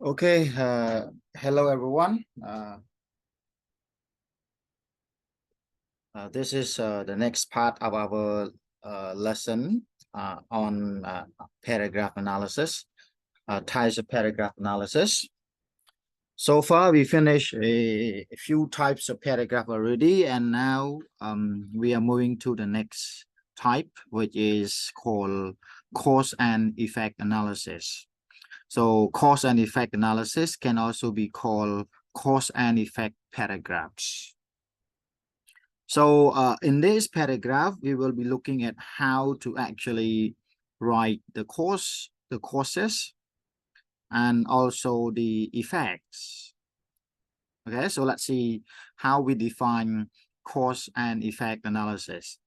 Okay, hello everyone. This is the next part of our lesson on paragraph analysis, types of paragraph analysis. So far, we finished a few types of paragraph already, and now we are moving to the next type, which is called cause and effect analysis. So cause and effect analysis can also be called cause and effect paragraphs. So in this paragraph, we will be looking at how to actually write the causes, and also the effects. Okay, so let's see how we define cause and effect analysis.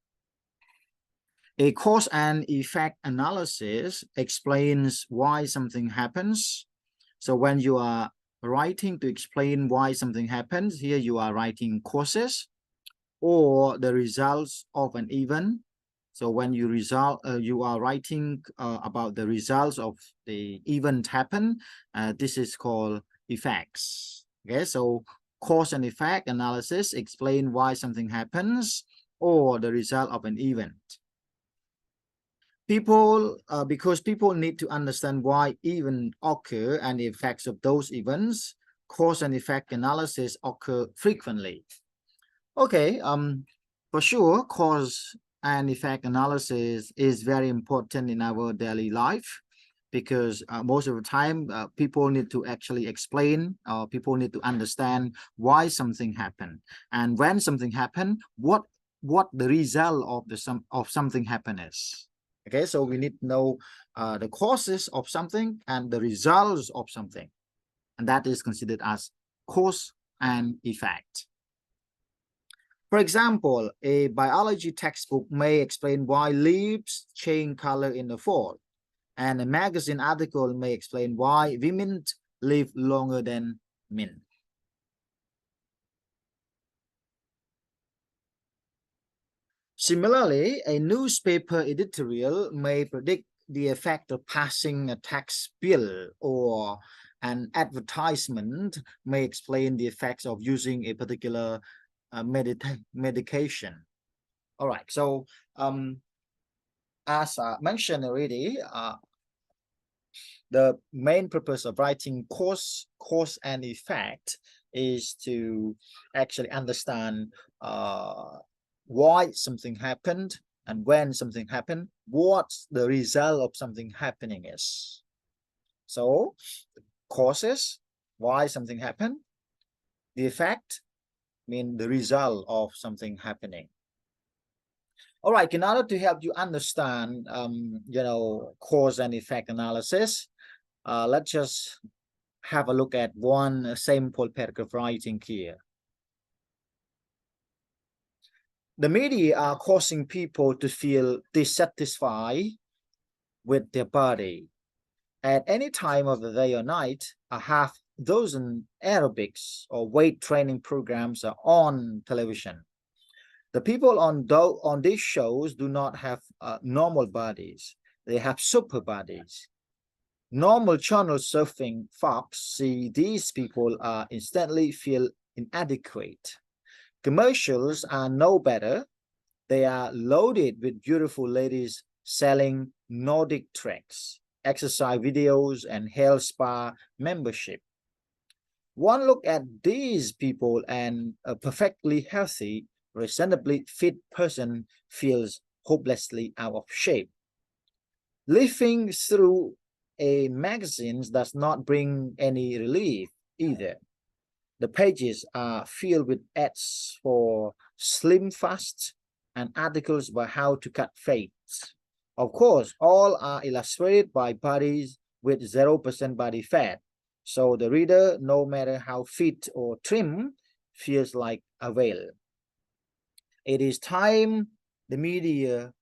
A cause and effect analysis explains why something happens. So when you are writing to explain why something happens, here you are writing causes or the results of an event. So when you are writing about the results of the event happen, this is called effects. Okay, so cause and effect analysis explain why something happens or the result of an event. Because people need to understand why events occur and the effects of those events, cause and effect analysis occur frequently. Okay, for sure, cause and effect analysis is very important in our daily life because most of the time people need to actually explain or people need to understand why something happened, and when something happened, what the result of something happen is. Okay, so we need to know the causes of something and the results of something, and that is considered as cause and effect. For example, a biology textbook may explain why leaves change color in the fall, and a magazine article may explain why women live longer than men. Similarly, a newspaper editorial may predict the effect of passing a tax bill, or an advertisement may explain the effects of using a particular medication. All right, so as mentioned already, the main purpose of writing cause and effect is to actually understand why something happened, and when something happened, what the result of something happening is. So causes, why something happened. The effect mean the result of something happening. All right, in order to help you understand cause and effect analysis, let's just have a look at one sample paragraph writing here. The media are causing people to feel dissatisfied with their body. At any time of the day or night, a half dozen aerobics or weight training programs are on television. The people on these shows do not have normal bodies. They have super bodies. Normal channel surfing folks see these people instantly feel inadequate. Commercials are no better. They are loaded with beautiful ladies selling Nordic treks, exercise videos, and health spa membership. One look at these people and a perfectly healthy, reasonably fit person feels hopelessly out of shape. Living through a magazine does not bring any relief either. The pages are filled with ads for Slim Fast and articles about how to cut fats. Of course, all are illustrated by bodies with 0% body fat. So the reader, no matter how fit or trim, feels like a whale. It is time the media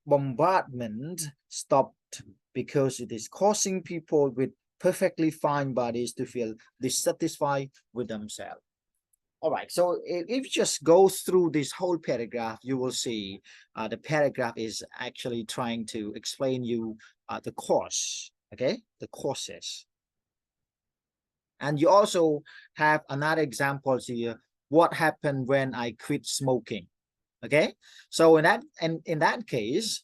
bombardment stopped, because it is causing people with perfectly fine bodies to feel dissatisfied with themselves. All right, so if you just go through this whole paragraph, you will see the paragraph is actually trying to explain you the cause, okay, the causes. And you also have another example here. What happened when I quit smoking? Okay, so in that case,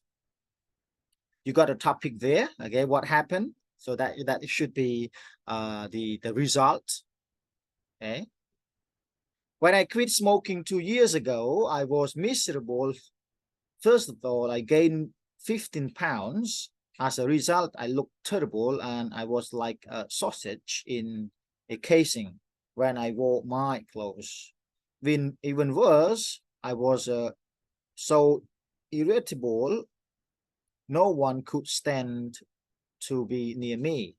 you got a topic there. Okay, what happened? So that should be the result. Okay. When I quit smoking 2 years ago, I was miserable. First of all, I gained 15 pounds. As a result, I looked terrible and I was like a sausage in a casing when I wore my clothes. Even worse, I was so irritable, no one could stand to be near me.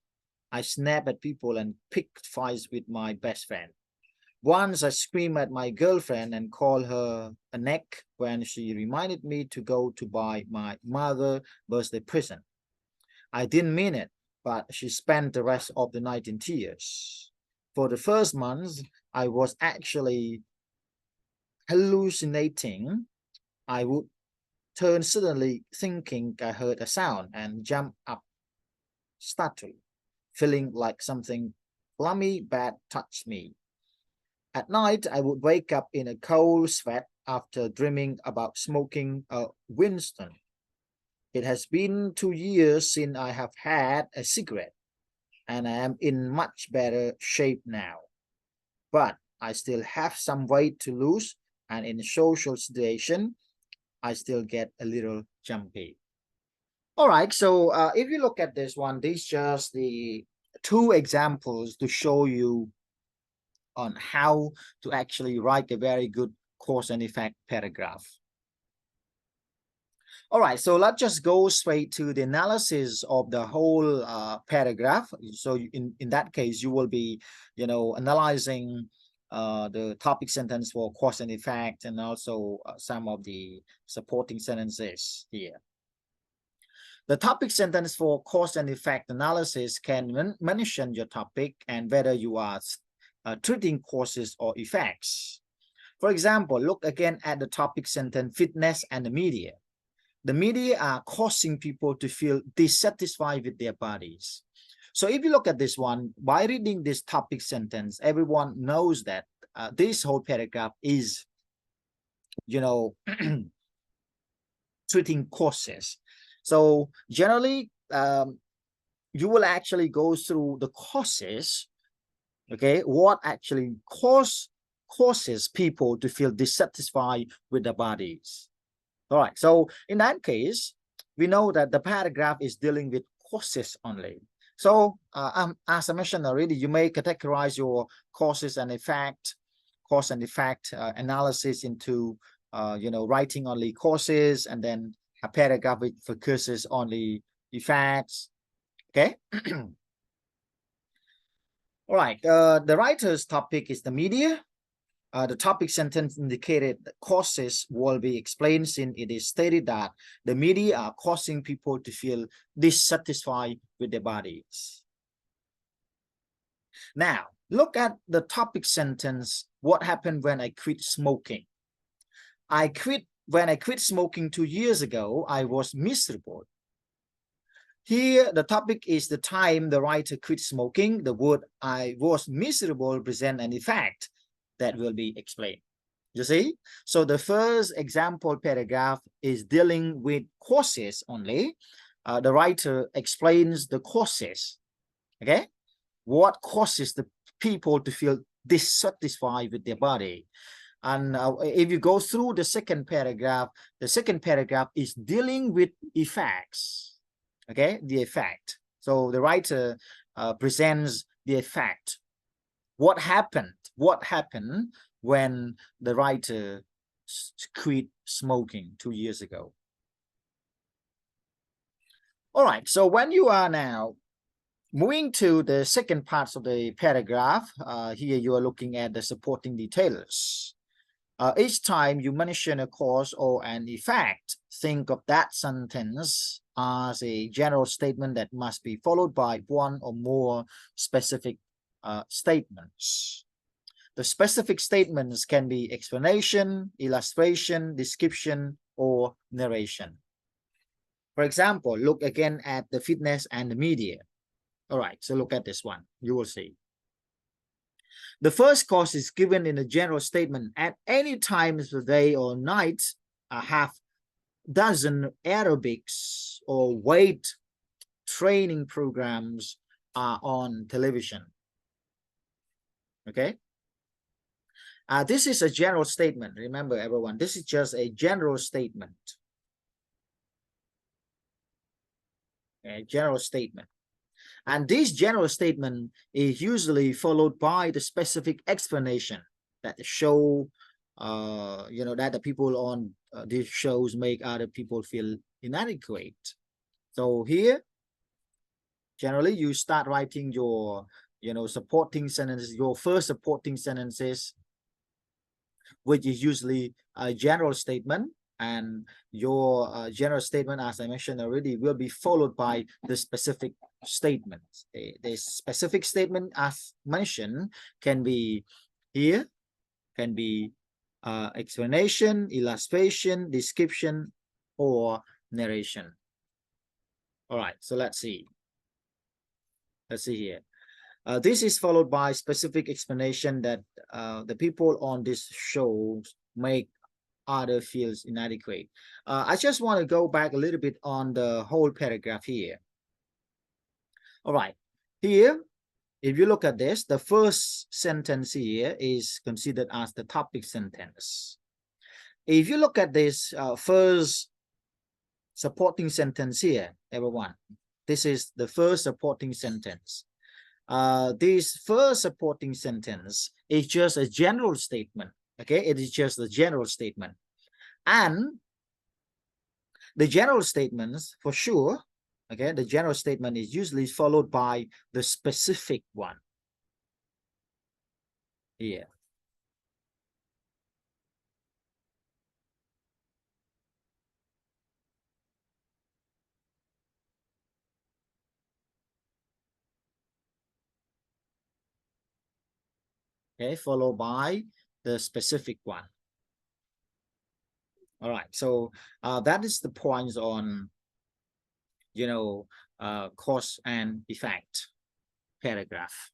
I snapped at people and picked fights with my best friend. Once I screamed at my girlfriend and called her a neck when she reminded me to go to buy my mother's birthday present. I didn't mean it, but she spent the rest of the night in tears. For the first month, I was actually hallucinating. I would turn suddenly thinking I heard a sound and jump up startled, feeling like something plummy bad touched me. At night, I would wake up in a cold sweat after dreaming about smoking a Winston. It has been 2 years since I have had a cigarette, and I am in much better shape now. But I still have some weight to lose, and in social situation, I still get a little jumpy. All right, so if you look at this one, these just the two examples to show you on how to actually write a very good cause and effect paragraph. All right, so let's just go straight to the analysis of the whole paragraph. So in that case, you will be, analyzing the topic sentence for cause and effect, and also some of the supporting sentences here. The topic sentence for cause and effect analysis can mention your topic and whether you are treating causes or effects. For example, look again at the topic sentence, fitness and the media. The media are causing people to feel dissatisfied with their bodies. So if you look at this one, by reading this topic sentence, everyone knows that this whole paragraph is, treating causes. So generally, you will actually go through the causes, okay, what actually causes people to feel dissatisfied with their bodies. All right, so in that case, we know that the paragraph is dealing with causes only. So as I mentioned already, you may categorize your cause and effect analysis into, writing only causes, and then a paragraph which focuses on the effects. Okay. All right. The writer's topic is the media. The topic sentence indicated that causes will be explained since it is stated that the media are causing people to feel dissatisfied with their bodies. Now, look at the topic sentence, what happened when I quit smoking? When I quit smoking 2 years ago, I was miserable. Here, the topic is the time the writer quit smoking. The word I was miserable present an effect that will be explained. You see? So the first example paragraph is dealing with causes only. The writer explains the causes. Okay? What causes the people to feel dissatisfied with their body? And if you go through the second paragraph is dealing with effects. Okay, the effect. So the writer presents the effect. What happened when the writer quit smoking 2 years ago? All right, so when you are now moving to the second parts of the paragraph, here you are looking at the supporting details. Each time you mention a cause or an effect, think of that sentence as a general statement that must be followed by one or more specific statements. The specific statements can be explanation, illustration, description, or narration. For example, look again at the fitness and the media. All right, so look at this one. You will see. The first cause is given in a general statement. At any time of the day or night, I have dozen aerobics or weight training programs are on television. Okay. This is a general statement. Remember, everyone, this is just a general statement. A general statement. And this general statement is usually followed by the specific explanation that show, that the people on these shows make other people feel inadequate. So here, generally, you start writing your, supporting sentences, your first supporting sentences, which is usually a general statement. And your general statement, as I mentioned already, will be followed by the specific statement. The specific statement, as mentioned, can be here, can be explanation, illustration, description, or narration. All right, so let's see. Let's see here. This is followed by specific explanation that the people on this show make other feels inadequate. I just want to go back a little bit on the whole paragraph here. All right, here, if you look at this, the first sentence here is considered as the topic sentence. If you look at this first supporting sentence here, everyone, this is the first supporting sentence. This first supporting sentence is just a general statement. Okay, it is just a general statement. And the general statements, for sure, okay, the general statement is usually followed by the specific one. Here. Okay, followed by the specific one. All right, so that is the points on, cause and effect paragraph.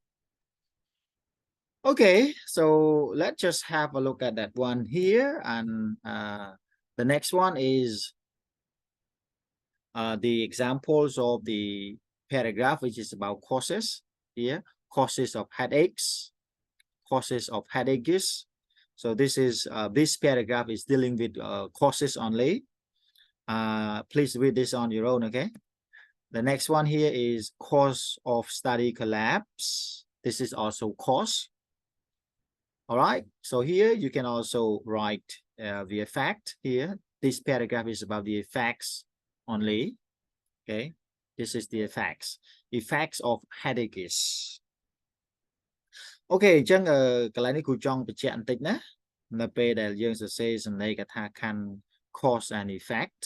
Okay, so let's just have a look at that one here. And the next one is the examples of the paragraph, which is about causes here, causes of headaches, causes of headaches. So this is this paragraph is dealing with causes only. Please read this on your own, okay? The next one here is cause of study collapse. This is also cause. All right, so here you can also write the effect here. This paragraph is about the effects only. Okay, this is the effects of headaches. Okay,ចឹងកន្លែងនេះគ្រូចង់បញ្ជាក់បន្តិចណានៅពេលដែលយើងសរសេរសំណេរកថាខណ្ឌ cause and effect.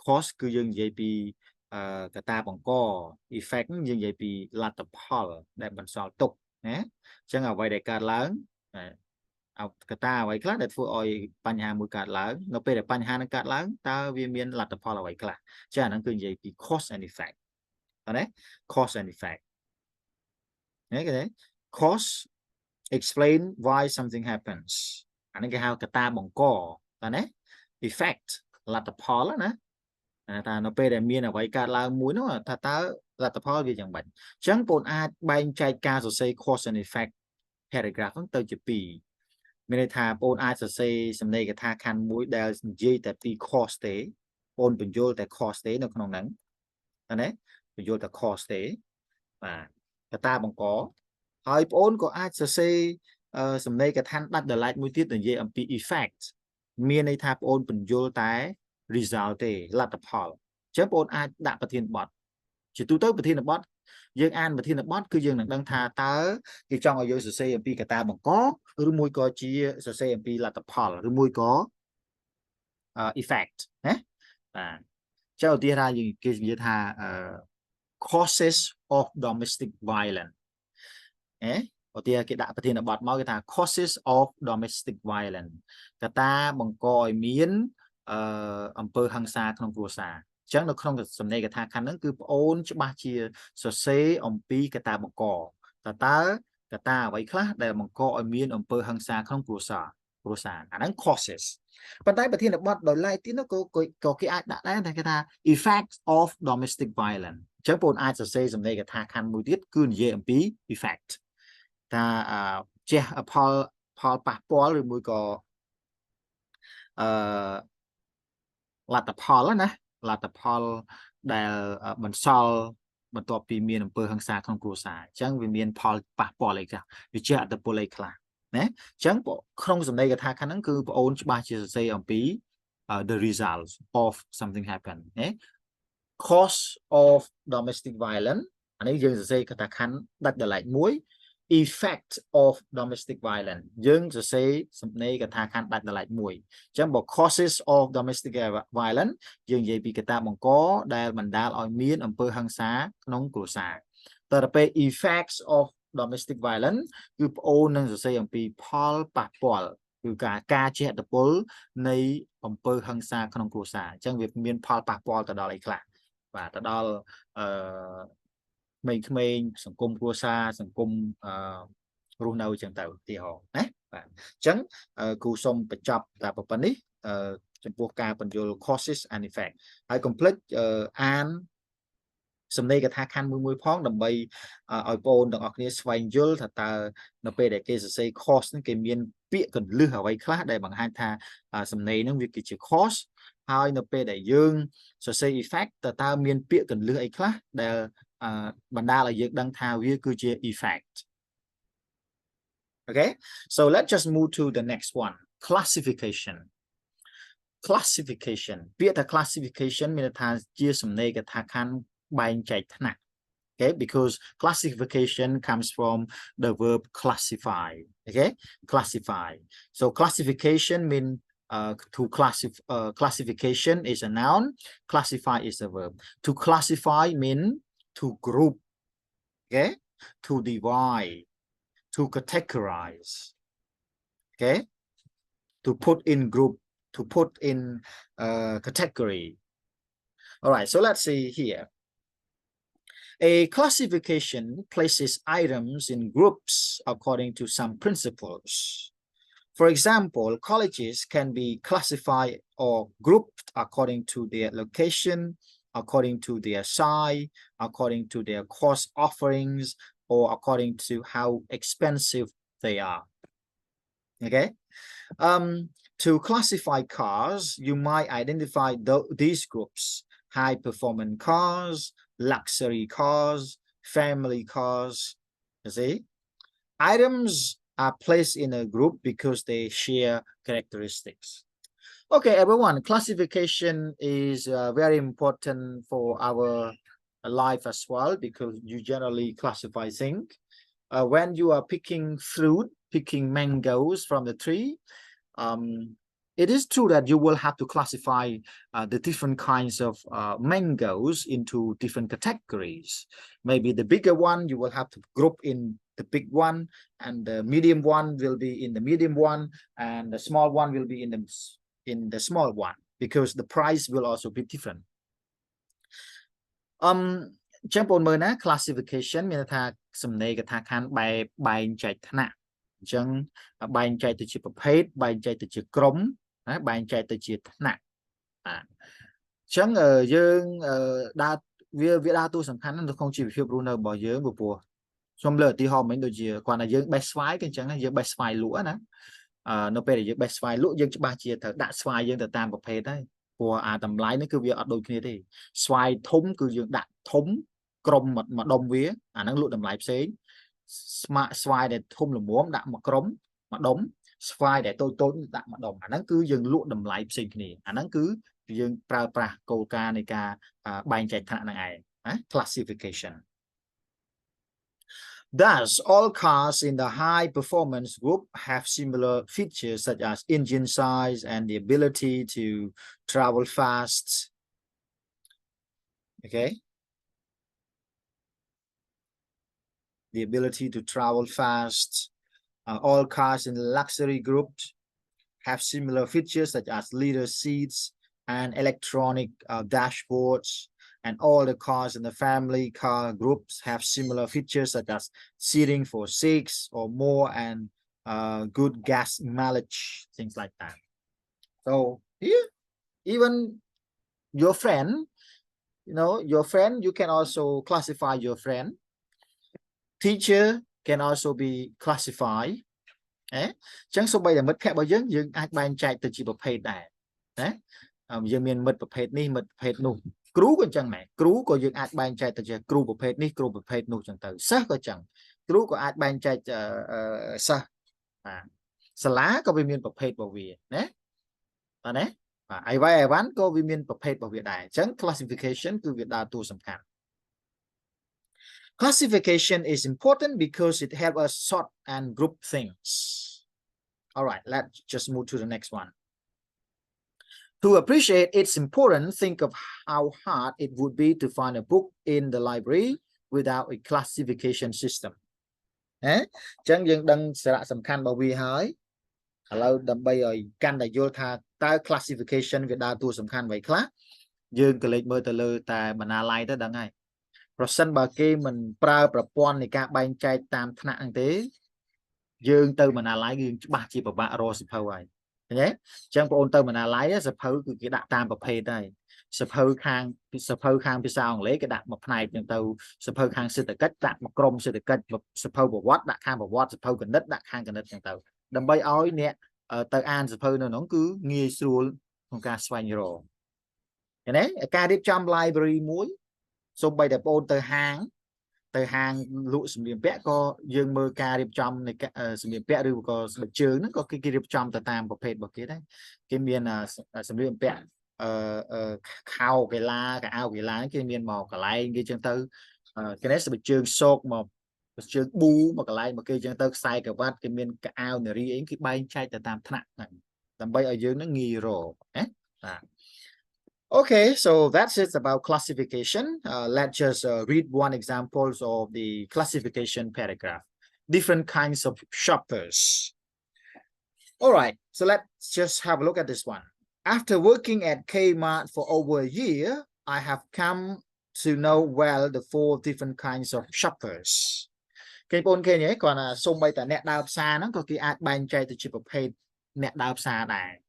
Cause គឺយើងនិយាយពីកត្តាបង្ក effect យើងនិយាយពីលទ្ធផលដែលបន្សល់ទុកណាអញ្ចឹងអ្វីដែលកើតឡើងកត្តាអ្វីខ្លះដែលធ្វើឲ្យបញ្ហាមួយកើតឡើងនៅពេលដែលបញ្ហានឹងកើតឡើងតើវាមានលទ្ធផលអ្វីខ្លះចាអាហ្នឹងគឺនិយាយពី cause and effect ណា cause and effect ណាគេ cause explain why something happens អានេះគេហៅកត្តាបង្កតើណា effect លទ្ធផលណាថានៅពេលដែលមានអ្វីកើតឡើងមួយនោះថាតើលទ្ធផលវាយ៉ាងម៉េចអញ្ចឹងបងអាចបែងចែកការសរសេរ cause and effect paragraph ហ្នឹងទៅជាពីរមានន័យថាបងអាចសរសេរសំណេរកថាខណ្ឌមួយដែលនិយាយតែពី cause ទេបងបញ្យល់តែ cause ទេនៅក្នុងហ្នឹងណាបញ្យល់តែ cause ទេបាទកត្តាបង្កហើយបងក៏អាចសរសេរសំណេរកថាដាច់ដោយឡែកមួយទៀតនិយាយអំពី effect មានន័យថាបងបញ្យល់តែ result ទេលទ្ធផលអញ្ចឹងបងអាចដាក់ប្រធានបទជាទូទៅប្រធានបទយើងអានប្រធានបទគឺយើងនឹងដឹងថាតើគេចង់ឲ្យយើងសរសេរអំពីកត្តាបង្កឬមួយក៏ជាសរសេរអំពីលទ្ធផលឬមួយក៏ effect ណាបាទចុះឧទាហរណ៍យើងគេនិយាយថា causes of domestic violence ឧទាហរណ៍គេដាក់ប្រធានបទមកគេថា causes of domestic violence កត្តាបង្កឲ្យមានអំពើហិង្សាក្នុងគ្រួសារអញ្ចឹងនៅក្នុងសំណេរកថាខណ្ឌហ្នឹងគឺប្អូនច្បាស់ជាសរសេរអំពីកត្តាបង្កតើ cả ta vậy khác để bằng co ở miền ở bờ hàng xa không của xã anh đang causes but tại bờ thiên là bắt đầu lại tiếng nó có cái ai đã đấy cái ta effect of domestic violence chẳng bốn ai sẽ xây dùm đây cái thà khăn mùi tiết cứ dễ bí effect ta che Paul bạc bó rồi mùi có là tập Paul nè là tập Paulដែលបន្សល់បន្ទាប់ពីមានអំពើហិង្សាក្នុងគ្រួសារអញ្ចឹងវាមានផលប៉ះពាល់អីខ្លះវាជាអត្តពលអីខ្លះណាអញ្ចឹងក្នុងសម្ដីកថាខាងហ្នឹងគឺបងអូនច្បាស់ជាសរសេរអំពី the results of something happen ណា cause of domestic violence អានេះយើងសរសេរកថាខណ្ឌដាច់ដោយឡែកមួយ effect of domestic violence យើងសរសេរសំណេរកថាខណ្ឌដាច់ដោយឡែកមួយអញ្ចឹងបើ causes of domestic violence យើងនិយាយពីកត្តាបង្កដែលបណ្ដាលឲ្យមានអំពើហិង្សាក្នុងគ្រួសារតទៅពេល effects of domestic violence គឺប្អូននឹងសរសេរអំពីផលប៉ះពាល់គឺការជះឥទ្ធិពលនៃអំពើហិង្សាក្នុងគ្រួសារអញ្ចឹងវាមានផលប៉ះពាល់ទៅដល់អីខ្លះបាទទៅដល់ក្មេងៗសង្គមគ្រួសារសង្គមរស់នៅអញ្ចឹងទៅឧទាហរណ៍ណាបាទអញ្ចឹងគូសុំបញ្ចប់តែប៉ុណ្នេះចំពោះការបញ្យល់ causes and effect ហើយកុំភ្លេចអានសំណេរកថាខណ្ឌមួយផងដើម្បីឲ្យបងប្អូនទាំងអស់គ្នាស្វែងយល់ថាតើនៅពេលដែលគេសរសេរ cause ហ្នឹងគេមានពាក្យកន្លឹះអ្វីខ្លះដែលបង្ហាញថាសំណេរហ្នឹងវាគឺជា cause ហើយនៅពេលដែលយើងសរសេរ effect តើមានពាក្យកន្លឹះអីខ្លះដែលបណ្ដាលឲ្យយើងដឹងថាវាគឺជា effect okay so let's just move to the next one classification ពាក្យថា classification មានន័យថាជាសំណេរកថាខណ្ឌបែងចែកថ្នាក់ okay because classification comes from the verb classify okay classify so classification mean classification is a noun classify is a verb to classify mean to group okay to divide to categorize okay to put in group to put in category all right so let's see here a classification places items in groups according to some principles. For example, colleges can be classified or grouped according to their location, according to their size, according to their course offerings, or according to how expensive they are. Okay. To classify cars, you might identify these groups: high-performance cars, luxury cars, family cars. You see, items are placed in a group because they share characteristics. Okay, everyone, classification is very important for our life as well because you generally classify things. When you are picking fruit, picking mangoes from the tree, it is true that you will have to classify the different kinds of mangoes into different categories. Maybe the bigger one, you will have to group in the big one, and the medium one will be in the medium one, and the small one will be in the small one, because the price will also be different. ចឹងបងមើលណា classification មានន័យថាសំណេរកថាខណ្ឌបែងចែកថ្នាក់អញ្ចឹងបែងចែកទៅជាប្រភេទបែងចែកទៅជាក្រុមណាបែងចែកទៅជាថ្នាក់បាទអញ្ចឹងយើងដើរវាដើរតួសំខាន់នៅក្នុងជីវភាពរស់នៅរបស់យើងព្រោះខ្ញុំលើកឧទាហរណ៍មិញដូចជាគាត់ថាយើងបេះស្វាយក៏អញ្ចឹងយើងបេះស្វាយលក់ណានៅពេលដែលយើងបេះស្វាយលក់យើងច្បាស់ជាត្រូវដាក់ស្វាយយើងទៅតាមប្រភេទហើយព្រោះអាតម្លៃនេះគឺវាអត់ដូចគ្នាទេស្វាយធំគឺយើងដាក់ធំក្រុមមួយដុំវាអាហ្នឹងលក់តម្លៃផ្សេងស្វាយដែលធំល្មមដាក់មួយក្រុមមួយដុំស្វាយដែលតូចដាក់មួយដុំអាហ្នឹងគឺយើងលក់តម្លៃផ្សេងគ្នាអាហ្នឹងគឺយើងប្រើប្រាស់គោលការណ៍នៃការបែងចែកថ្នាក់ហ្នឹងឯងណា classification Thus, all cars in the high performance group have similar features such as engine size and the ability to travel fast. Okay. The ability to travel fast. All cars in the luxury group have similar features such as leather seats and electronic dashboards and all the cars in the family car groups have similar features such as seating for 6 or more and good gas mileage, things like that. So here, even your friend, your friend, you can also classify your friend. Teacher can also be classified. Chẳng số bây giờ mật khẽ bao giờ dương ai ban chạy từ chỉ một page này đấy dương miền mật một page ní mật page nụ cú còn chẳng này cú có dương ai ban chạy từ chỉ cú một page ní cú một page nụ chẳng từ sát có chẳng cú có ai ban chạy sa lá có miền một page bảo vệ đấy đấy ai vai bán có miền một page bảo vệ này chẳng classification cứ việc đào tu sầm khăn. Classification is important because it helps us sort and group things. All right, let's just move to the next one. To appreciate its importance, think of how hard it would be to find a book in the library without a classification system. Chẳng dừng đăng sẽ sầm khăn bảo vì hỏi lâu đầm bây giờ căn đại vô tha ta classification việc đào tu sầm khăn vậy class dương cái lệch mơ tờ lơ ta mình lại tới đằng này. Rồi sân bà kia mình pra propon này cả bài chạy tam thằng thế dương từ mình lại dương ba chỉ bà rồi sập vậy nhé chẳng có ôn từ mình lại sập hư cái đặt tam bậc phê đây sập hư khang phía sau lấy cái đặt một này từ từ sập hư khang sư tử cách đặt một crom sư tử cách một sập hư một watt đặt khang một watt sập hư gần đất đặt khang gần đất từ từ đầm bay ói nè từ an sập hư nó cứ nghi xuống không ca xoay rồi cái đấy ca điệp trong library muối xong bây giờ ôn từ hàng lụa sầm điểm vẽ có dương mơ ca điệp trong này sầm điểm vẽ được có bật chướng nó có cái điệp trong từ tam một page một cái đấy cái miền sầm điểm vẽ khao cái lá cái ao cái lá cái miền màu cái lại cái chân tư cái đấy sẽ bị chướng sốt mà chướng bu mà cái lại một cái chân tư sai cái vắt cái miền cái ao này riêng cái bay chạy từ tam thẳng này làm bay ở dưới nó nghi rồi Okay, so that's it about classification. Let's just read one example of the classification paragraph. Different kinds of shoppers. All right, so let's just have a look at this one. After working at Kmart for over a year, I have come to know well the 4 different kinds of shoppers. Cái bốn kia nhé, còn xung bây tại nét đào xa nó có cái ad ban chạy từ chip of pay nét đào xa này.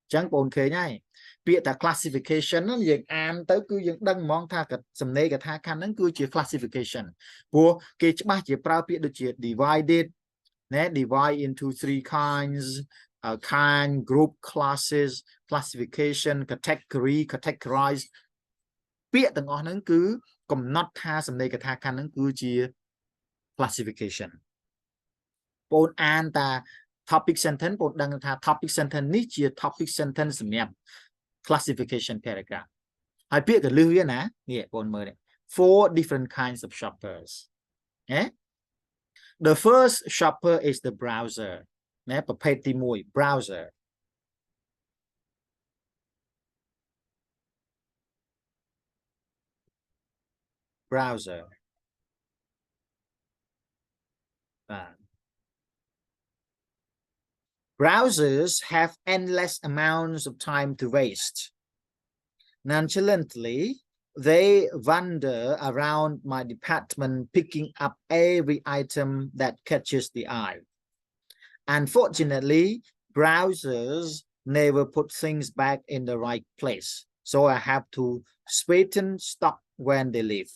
Chẳng bốn kia nhé. Việc ta classification nó dạng an tới cứ dạng đăng mong tha cả sầm nê cả tha khăn nó cứ chỉ classification của cái ba chỉ prao việc được chỉ divided nè divide into 3 kinds kind group classes classification category categorize việc từng ngọn nó cứ cầm not tha sầm nê cả tha khăn nó cứ chỉ classification bốn an ta topic sentence bốn đăng tha topic sentence ní chỉ topic sentence sầm nhầm classification paragraph. I pick a lưu nè, yeah, 4 different kinds of shoppers. Yeah? The first shopper is the browser. Nè,ประเภทที่ 1 browser. Browser. Browsers have endless amounts of time to waste. Nonchalantly, they wander around my department picking up every item that catches the eye. Unfortunately, browsers never put things back in the right place, so I have to straighten stock when they leave.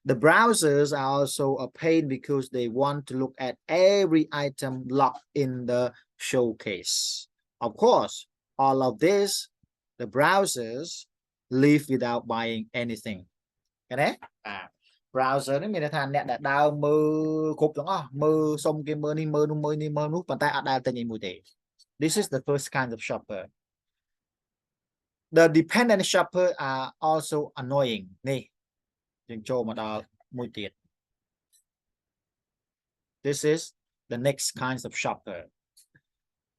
The browsers are also a pain because they want to look at every item locked in the showcase. Of course, all of this, the browsers leave without buying anything. Cái đấy, browser nó mình là nè đã đào mơ cục đó mơ xong cái mơ ni mơ nút bàn tay ở đây tên gì mùi tệ. This is the first kind of shopper. The dependent shopper are also annoying. Nè. This is the next kinds of shopper.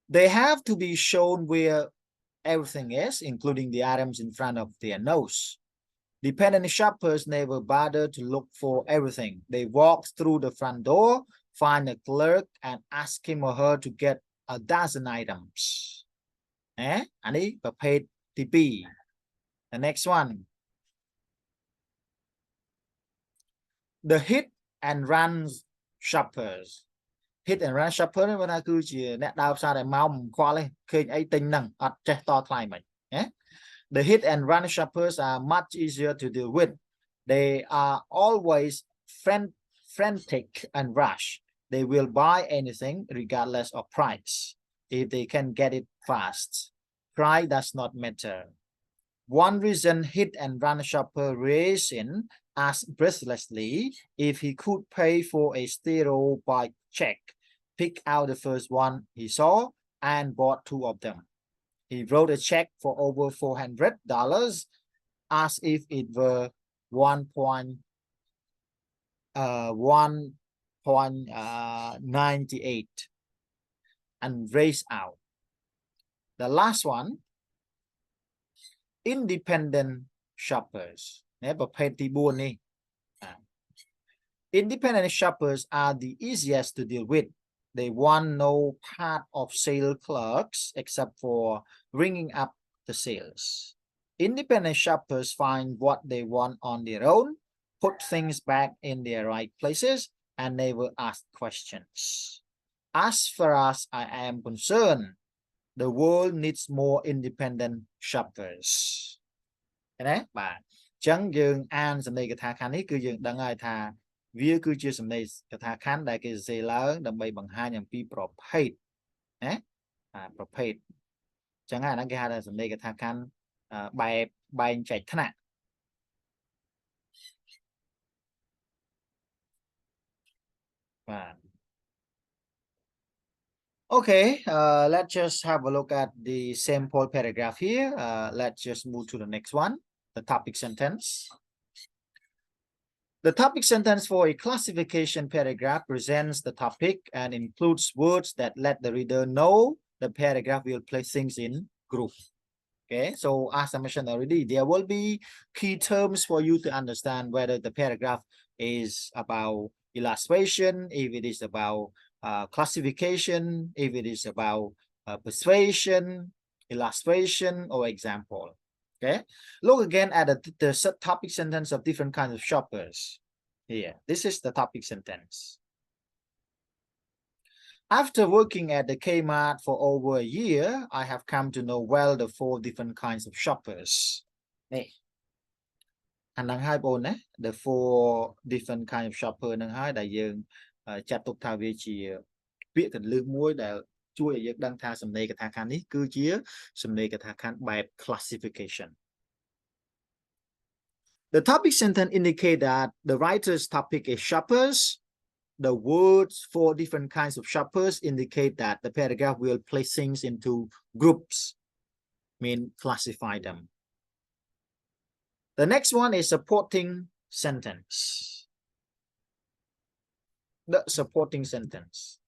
They have to be shown where everything is, including the items in front of their nose. Dependent shoppers never bother to look for everything. They walk through the front door, find a clerk, and ask him or her to get a dozen items. Aniประเภทที่ B. The next one. the hit and run shoppers hit and run shopper នេះគាត់ថាគឺជាអ្នកដើរផ្សារដែលមកមិនខ្វល់ទេឃើញអីទិញហ្នឹងអត់ចេះតថ្លៃមិនណា The hit and run shoppers are much easier to deal with. They are always frantic and rush. They will buy anything regardless of price if they can get it fast. Price does not matter. One reason hit and run shopper racing asked breathlessly if he could pay for a stereo bike check, pick out the first one he saw and bought two of them. He wrote a check for over $400 as if it were 1.98 and raced out. The last one, independent shoppers. Independent shoppers are the easiest to deal with. They want no part of sale clerks except for ringing up the sales. Independent shoppers find what they want on their own, put things back in their right places, and never ask questions. As far as I am concerned, the world needs more independent shoppers. ណាបាទអញ្ចឹងយើងអានសំដីកថាខណ្ឌនេះគឺយើងដឹងហើយថាវាគឺជាសំដីកថាខណ្ឌដែលគេសរសេរឡើងដើម្បីបង្ហាញអំពីប្រភេទណាប្រភេទអញ្ចឹងអាហ្នឹងគេហៅថាសំដីកថាខណ្ឌបែបបែងចែកថ្នាក់បាទ Okay, let's just have a look at the sample paragraph here. Let's just move to the next one, the topic sentence. The topic sentence for a classification paragraph presents the topic and includes words that let the reader know the paragraph will place things in group. Okay, so as I mentioned already, there will be key terms for you to understand whether the paragraph is about illustration, if it is about classification, if it is about persuasion, illustration, or example. Okay, look again at the topic sentence of different kinds of shoppers. Here, this is the topic sentence. After working at the Kmart for over a year, I have come to know well the 4 different kinds of shoppers. Hey. អានឹងហើយបងណា the 4 different kind of shopper នឹងហើយដែលយើងចាត់ទុកថាវាជាពាក្យកន្លឹះមួយដែលជួយឲ្យយើងដឹងថាសំណេរកថាខណ្ឌនេះគឺជាសំណេរកថាខណ្ឌបែប classification. The topic sentence indicate that the writer's topic is shoppers. The words 4 different kinds of shoppers indicate that the paragraph will place things into groups, mean classify them. The next one is supporting sentence. The supporting sentence.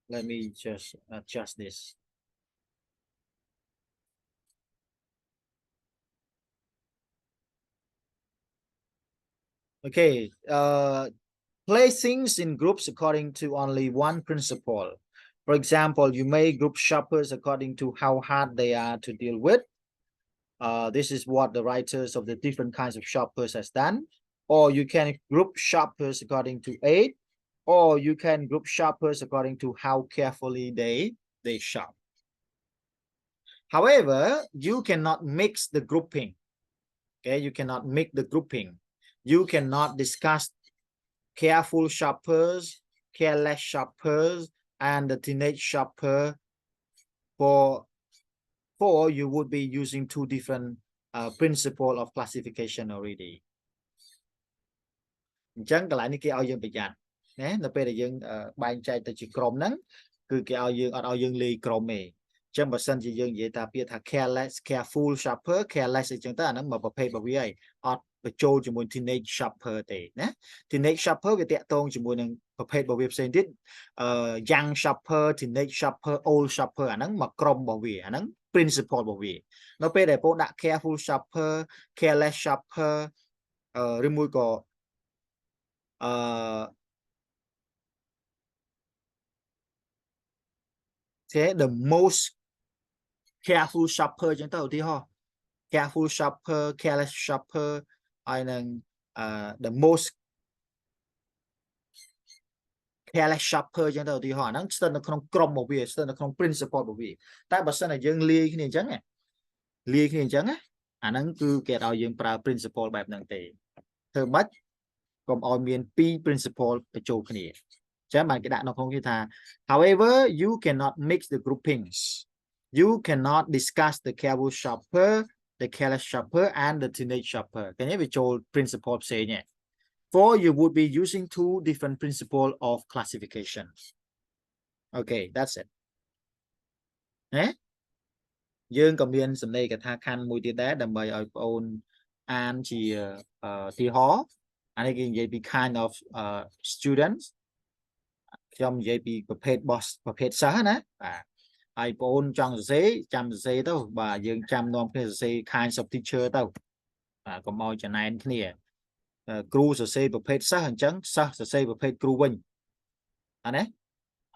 Let me just adjust this. Okay, place things in groups according to only one principle. For example, you may group shoppers according to how hard they are to deal with. This is what the writers of the different kinds of shoppers has done. Or you can group shoppers according to age, or you can group shoppers according to how carefully they shop. However, you cannot mix the grouping. Okay, you cannot mix the grouping. You cannot discuss careful shoppers, careless shoppers, and the teenage shopper for you would be using 2 different principle of classification already. អញ្ចឹងកន្លែងនេះគេឲ្យយើងប្រយ័ត្នណានៅពេលដែលយើងបែងចែកទៅជាក្រុមហ្នឹងគឺគេឲ្យយើងអត់ឲ្យយើងលេងក្រុមទេអញ្ចឹងបើសិនជាយើងនិយាយថាពាក្យថា careless careful shopper careless អញ្ចឹងទៅអាហ្នឹងមកប្រភេទរបស់វាហើយអត់បញ្ចូលជាមួយ teenage shopper ទេណា teenage shopper វាតាក់ទងជាមួយនឹងប្រភេទរបស់វាផ្សេងទៀតyoung shopper teenage shopper old shopper អាហ្នឹងមកក្រុមរបស់វាអាហ្នឹង principle របស់វានៅពេលដែលបងដាក់ careful shopper careless shopper ឬមួយក៏the most careful shopper ចឹងទៅឧទាហរណ៍ careful shopper careless shopper ហើយនឹង the most careless shopper ចឹងទៅឧទាហរណ៍ហ្នឹងស្ថិតនៅក្នុងក្រុមរបស់វាស្ថិតនៅក្នុង principle របស់វាតែបើសិនតែយើងលាយគ្នាអញ្ចឹងអាហ្នឹងគឺគេឲ្យយើងប្រើ principle បែបហ្នឹងទេធ្វើម៉េចកុំឲ្យមាន2 principle បញ្ចូលគ្នាចឹងបានគេដាក់នៅក្នុងគេថា however you cannot mix the groupings you cannot discuss the careful shopper the careless shopper and the teenage shopper គេនេះវាចូល principle ផ្សេងទេfor you would be using two different principle of classification okay that's it ណាយើងក៏មានសំណេរកថាខណ្ឌមួយទៀតដែរដើម្បីឲ្យបងអូនអានជាទីហោអានេះគេនិយាយពី kind of students ខ្ញុំនិយាយពីប្រភេទ boss ប្រភេទសិស្សណាបាទហើយបងអូនចង់សរសេរចាំសរសេរទៅបាទយើងចាំនាំគ្នាសរសេរ kind of teacher ទៅបាទកុំឲ្យចំណែនគ្នាគ្រូសរសេរប្រភេទសិស្សអញ្ចឹងសិស្សសរសេរប្រភេទគ្រូវិញអានេះ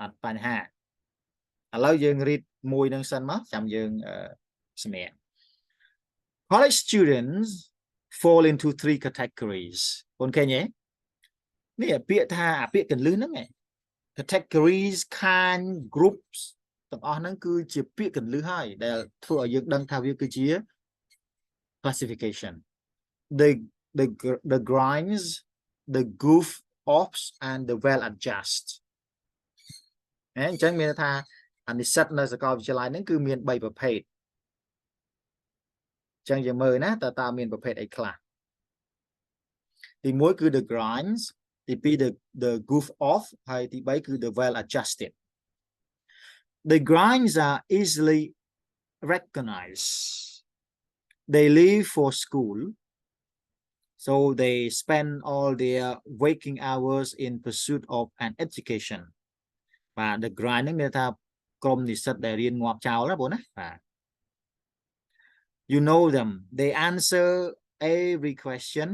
អត់បញ្ហាឥឡូវយើងរៀបមួយនឹងសិនមកចាំយើងសម្រាប់ college students fall into 3 categories បងឃើញទេនេះពាក្យថាពាក្យកន្លឹះហ្នឹង categories kind groups ទាំងអស់ហ្នឹងគឺជាពាក្យកន្លឹះហើយដែលធ្វើឲ្យយើងដឹងថាវាគឺជា classification the grinds the goof offs and the well adjust អញ្ចឹងមានថាអានិស្សិតនៅសាកលវិទ្យាល័យហ្នឹងគឺមាន3ប្រភេទអញ្ចឹងយើងមើលណាតើមានប្រភេទអីខ្លះទី1គឺ the grinds ទី2 the goof off ហើយទី3គឺ the well adjusted the grinds are easily recognized they leave for school so they spend all their waking hours in pursuit of an education បាទ the grind ហ្នឹងមានថាក្រុមនិស្សិតដែលរៀនងាប់ចោលណាបងណាបាទ you know them they answer every question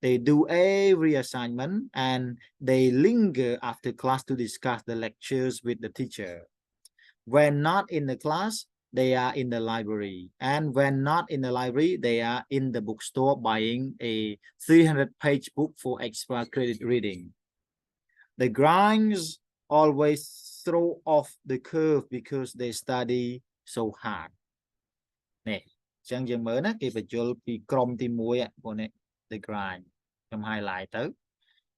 they do every assignment and they linger after class to discuss the lectures with the teacher when not in the class they are in the library and when not in the library they are in the bookstore buying a 300-page book for extra credit reading the grinds always throw off the curve because they study so hard នេះអញ្ចឹងយើងមើលណាគេបញ្យល់ពីក្រុមទី1បងនេះ the grind ខ្ញុំ highlight ទៅ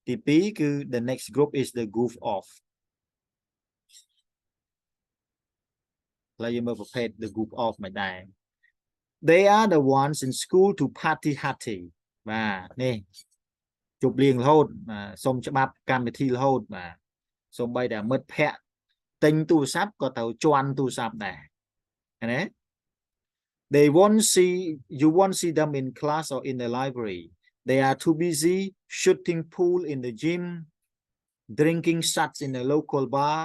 ទី2គឺ the next group is the goof off ឡើយយើងមើលប្រភេទ the goof off មិនដែរ they are the ones in school to party hardy បាទនេះជប់លៀងរហូតសុំច្បាប់កម្មវិធីរហូតបាទសូម្បីតែមិត្តភ័ក្តិទិញទូរស័ព្ទក៏ទៅជន់ទូរស័ព្ទដែរណា you won't see them in class or in the library they are too busy shooting pool in the gym drinking shots in the local bar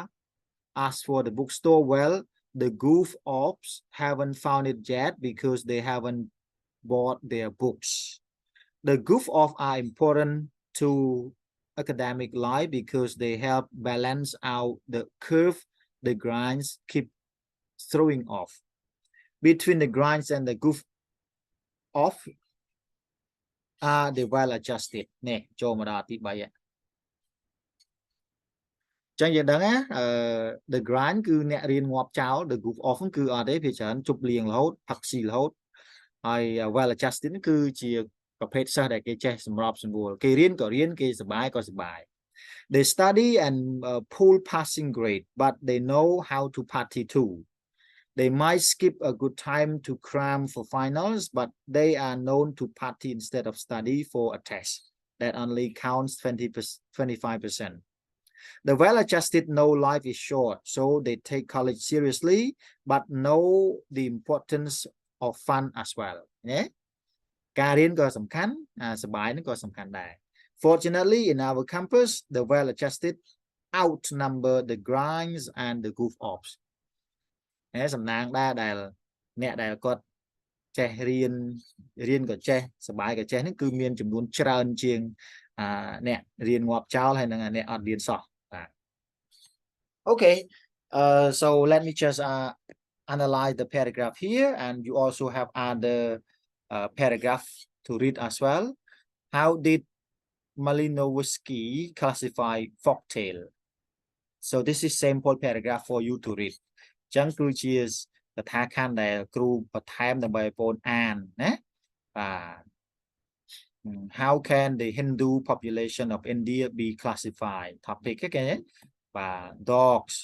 as for the bookstore well the goof offs haven't found it yet because they haven't bought their books the goof off are important to academic life because they help balance out the curve the grinds keep throwing off between the grinds and the goof off are the well adjusted នេះចូលមកដល់ទី3ចឹងយើងដឹងណា the grind គឺអ្នករៀនងាប់ចោល the goof off គឺអត់ទេវាច្រើនជប់លៀងរហូតផឹកស៊ីរហូតហើយ well adjusted គឺជាប្រភេទសិស្សដែលគេចេះសម្របសម្រួលគេរៀនក៏រៀនគេសប្បាយក៏សប្បាយ they study and pull passing grade but they know how to party too they might skip a good time to cram for finals but they are known to party instead of study for a test that only counts 25%. The well-adjusted know life is short so they take college seriously but know the importance of fun as well ណាការរៀនក៏សំខាន់សប្បាយនឹងក៏សំខាន់ដែរ Fortunately in our campus the well-adjusted outnumber the grinds and the goof offs សំណាងដែរដែលអ្នកដែលគាត់ចេះរៀនក៏ចេះសប្បាយក៏ចេះហ្នឹងគឺមានចំនួនច្រើនជាងអ្នករៀនងាប់ចោលហើយនឹងអ្នកអត់រៀនសោះបាទ Okay so let me just analyze the paragraph here, and you also have other paragraph to read as well. How did Malinowski classify folktale? So this is sample paragraph for you to read. ចឹងគឺជា កថាខណ្ឌដែលគ្រូបន្ថែមដើម្បីឲ្យបងអានណាបាទ How can the Hindu population of India be classified? Topic គេបាទ Dogs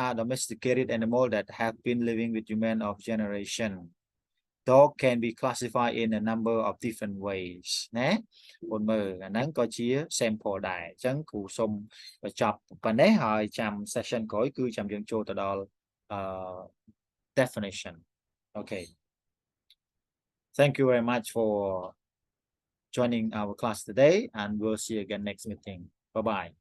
are domesticated animal that have been living with human of generation. Dog can be classified in a number of different ways ណាបងមើលអាហ្នឹងក៏ជា sample ដែរអញ្ចឹងគ្រូសូមបញ្ចប់ប៉ុណ្ណេះហើយចាំ session ក្រោយគឺចាំយើងចូលទៅដល់ definition. Okay. Thank you very much for joining our class today, and we'll see you again next meeting. Bye bye.